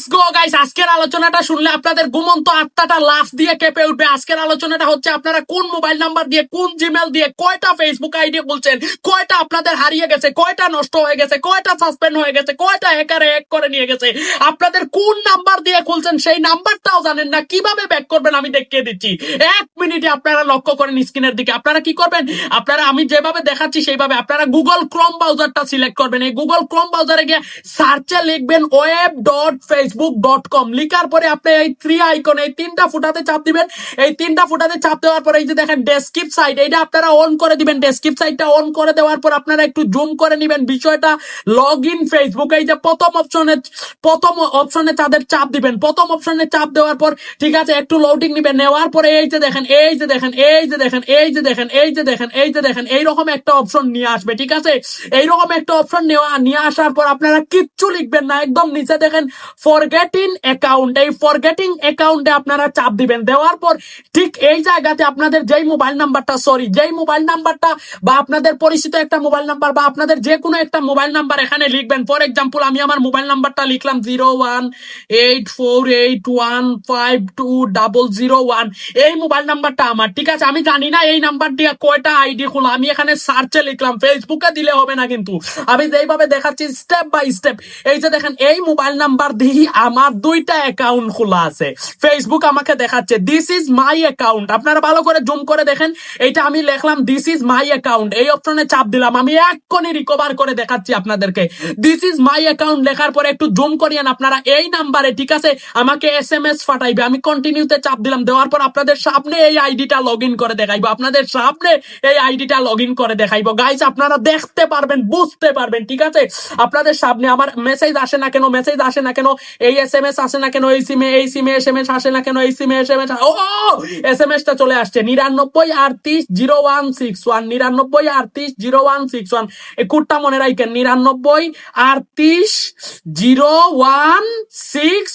Let's go guys, আজকের আলোচনাটা শুনলে আপনাদের ঘুমন্ত আত্মাটা লাফ দিয়ে কেঁপে উঠবে। আজকের আলোচনাটা হচ্ছে আপনারা কোন মোবাইল নাম্বার দিয়ে, কোন জিমেল দিয়ে কয়টা ফেসবুক আইডি খুলছেন, কয়টা আপনাদের হারিয়ে গেছে, কয়টা নষ্ট হয়ে গেছে, কয়টা সাসপেন্ড হয়ে গেছে, কয়টা হ্যাকারে হ্যাক করে নিয়ে গেছে। আপনাদের কোন নাম্বার দিয়ে খুলছেন সেই নাম্বারটাও জানেন না, কিভাবে ব্যাক করবেন আমি দেখিয়ে দিচ্ছি। 1 মিনিটে আপনারা লক্ষ্য করেন স্ক্রিনের দিকে। আপনারা কি করবেন, আপনারা আমি যেভাবে দেখাচ্ছি সেইভাবে আপনারা গুগল ক্রোম ব্রাউজারটা সিলেক্ট করবেন। এই গুগল ক্রোম ব্রাউজারে গিয়ে সার্চে লিখবেন web.facebook.com। লিখার পরে আপনি এই থ্রি আইকন, এই তিনটা ফুটাতে চাপ দিবেন। এই তিনটা ফুটাতে চাপ দেওয়ার পরে এই যে দেখেন ডেসক্রিপ সাইট, এইটা আপনারা অন করে দিবেন। ডেসক্রিপ সাইটটা অন করে দেওয়ার পর আপনারা একটু জুম করে নিবেন বিষয়টা। লগ ইন ফেসবুক, এই যে প্রথম অপশনে তাদের চাপ দিবেন। প্রথম অপশনে চাপ দেওয়ার পর ঠিক আছে, একটু লোডিং নিবেন। নেওয়ার পরে এই যে দেখেন এইরকম একটা অপশন নিয়ে আসবে। ঠিক আছে, এইরকম একটা অপশন নিয়ে আসার পর আপনারা কিচ্ছু লিখবেন না, একদম নিচে দেখেন ফরগেটিং অ্যাকাউন্ট, এই ফরগেটিং অ্যাকাউন্টে আপনারা চাপ দিবেন। দেওয়ার পর ঠিক এই জায়গাতে আপনাদের যেই মোবাইল নাম্বারটা বা আপনাদের পরিচিত একটা মোবাইল নাম্বার বা আপনাদের যে কোনো একটা মোবাইল নাম্বার এখানে লিখবেন। ফর এক্সাম্পল আমি আমার মোবাইল নাম্বারটা লিখলাম 018481520001। এই মোবাইল নাম্বারটা আমার। ঠিক আছে, আমি জানি না এই নাম্বার দিয়ে কয়টা আইডি খোলা, আমি এখানে সার্চে লিখলাম। ফেসবুকে দিলে হবে না কিন্তু, আমি যেইভাবে দেখাচ্ছি স্টেপ বাই স্টেপ। এই যে দেখেন এই মোবাইল নাম্বার দিয়ে আমার 2টা অ্যাকাউন্ট খোলা আছে। ফেসবুক আমাকে দেখাচ্ছে দিস ইজ মাই অ্যাকাউন্ট। আপনারা ভালো করে জুম করে দেখেন, এইটা আমি লিখলাম দিস ইজ মাই অ্যাকাউন্ট। এই অপশনে চাপ দিলাম, আমি এক্ষুনি রিকভার করে দেখাচ্ছি আপনাদেরকে। দিস ইজ মাই অ্যাকাউন্ট লেখার পরে একটু জুম করিয়েন আপনারা এই নাম্বারে। ঠিক আছে, আমাকে SMS পাঠাইবে। আমি কন্টিনিউতে চাপ দিলাম। দেওয়ার পর আপনাদের সামনে এই আইডিটা লগ ইন করে দেখাইবো। গাইস, আপনারা দেখতে পারবেন, বুঝতে পারবেন। ঠিক আছে, আপনাদের সামনে আমার মেসেজ আসে না কেন, এই SMS আসে না কেন, এই সিমে SMS আসে না কেন, এই সিমে SMS SMS-টা চলে আসছে 9938301619 9938301619। এই কোডটা মনে রাখেন 99383016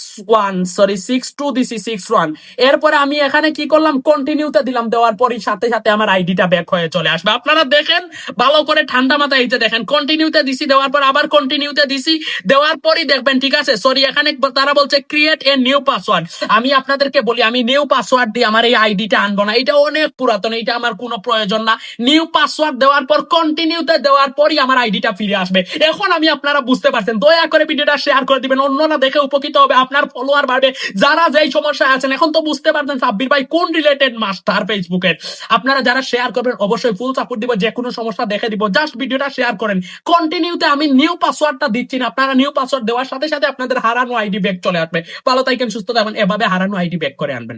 সরি 62 দিছি 61। এরপরে আমি এখানে কি করলাম, কন্টিনিউতে দিলাম। দেওয়ার পরই সাথে সাথে আমার আইডিটা ব্যাক হয়ে চলে আসবে। আপনারা দেখেন ভালো করে ঠান্ডা মাথায়, এই যে দেখেন কন্টিনিউতে দিছি। দেওয়ার পর আবার কন্টিনিউতে দিছি। দেওয়ার পরই দেখবেন ঠিক আছে, সরি এখানে তারা বলছে ক্রিয়েট এ নিউ পাসওয়ার্ড। আমি আপনাদেরকে বলি, আমি নিউ পাসওয়ার্ড দিয়ে আমার এই আইডিটা আনবো না, এটা অনেক পুরাতন, এটা আমার কোনো প্রয়োজন না। নিউ পাসওয়ার্ড দেওয়ার পর কন্টিনিউতে দেওয়ার পরই আমার আইডিটা ফিরে আসবে। এখন আমি আপনারা বুঝতে পারছেন, দয়া করে ভিডিওটা শেয়ার করে দিবেন, অন্যরা দেখে উপকৃত হবে, আপনার ফলোয়ার বাড়বে। যারা যেই সমস্যায় আছেন এখন তো বুঝতে পারছেন সাব্বির ভাই কোন রিলেটেড মাস্টার ফেসবুকের। আপনারা যারা শেয়ার করবেন অবশ্যই ফুল সাপোর্ট দিব, যে কোনো সমস্যা দেখে দিব। জাস্ট ভিডিওটা শেয়ার করেন। কন্টিনিউতে আমি নিউ পাসওয়ার্ডটা দিচ্ছি না, আপনারা নিউ পাসওয়ার্ড দেওয়ার সাথে সাথে আপনাদের হারানো আইডি ব্যাক চলে আসবে। ভালো থাকেন, সুস্থ থাকবেন, এভাবে হারানো আইডি ব্যাক করে আনবেন।